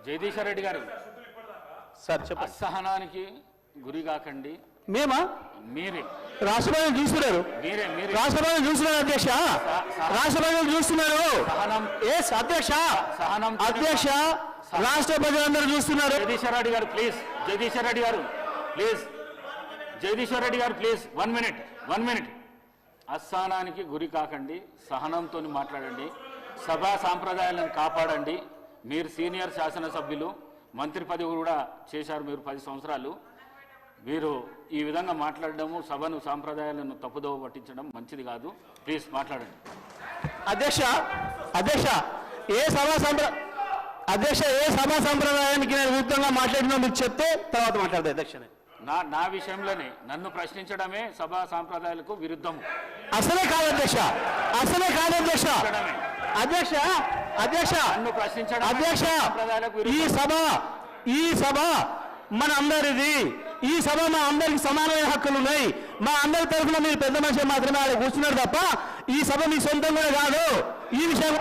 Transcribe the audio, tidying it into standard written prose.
జగదీశ్వర్ రెడ్డి గారు సార్ చెప్పండి. అసహనానికి గురి కాకండి. మేమా? మీరే రాష్ట్రపతి చూస్తున్నారు, మీరే మీరే రాష్ట్రపతి చూస్తున్నారు అధ్యక్ష, రాష్ట్రపతి చూస్తున్నారు. సహనం ఎస్ అధ్యక్ష, సహనం అధ్యక్ష రాష్ట్రపతి అందరూ చూస్తున్నారు. జగదీశ్వర్ రెడ్డి గారు ప్లీజ్, జగదీశ్వర్ రెడ్డి గారు ప్లీజ్, జగదీశ్వర్ రెడ్డి గారు ప్లీజ్ 1 మినిట్. అసహనానికి గురి కాకండి, సహనంతో మాట్లాడండి, సభా సాంప్రదాయాలను కాపాడండి. మీరు సీనియర్ శాసనసభ్యులు, మంత్రి పదవి కూడా చేశారు మీరు 10 సంవత్సరాలు. మీరు ఈ విధంగా మాట్లాడడము, సభను సాంప్రదాయాలను తప్పుదోవ పట్టించడం మంచిది కాదు. ప్లీజ్ మాట్లాడండి. అధ్యక్ష, అధ్యక్ష ఏ సభా సంప్రదాయానికి నేను విరుద్ధంగా మాట్లాడినా మీకు చెప్తే తర్వాత మాట్లాడదు అధ్యక్ష. నా విషయంలోనే నన్ను ప్రశ్నించడమే సభా సాంప్రదాయాలకు విరుద్ధము. అసలే కాదు అధ్యక్ష, అసలే కాదు అధ్యక్ష. అధ్యక్ష, అధ్యక్ష, నన్ను ప్రశ్నించడం అధ్యక్ష, ఈ సభ మన అందరిది. ఈ సభ మా అందరికి సమానమైన హక్కులు ఉన్నాయి. మా అందరి తరఫున మీరు పెద్ద మనిషి మాత్రమే కూర్చున్నారు తప్ప ఈ సభ మీ సొంతంగా కాదు. ఈ విషయం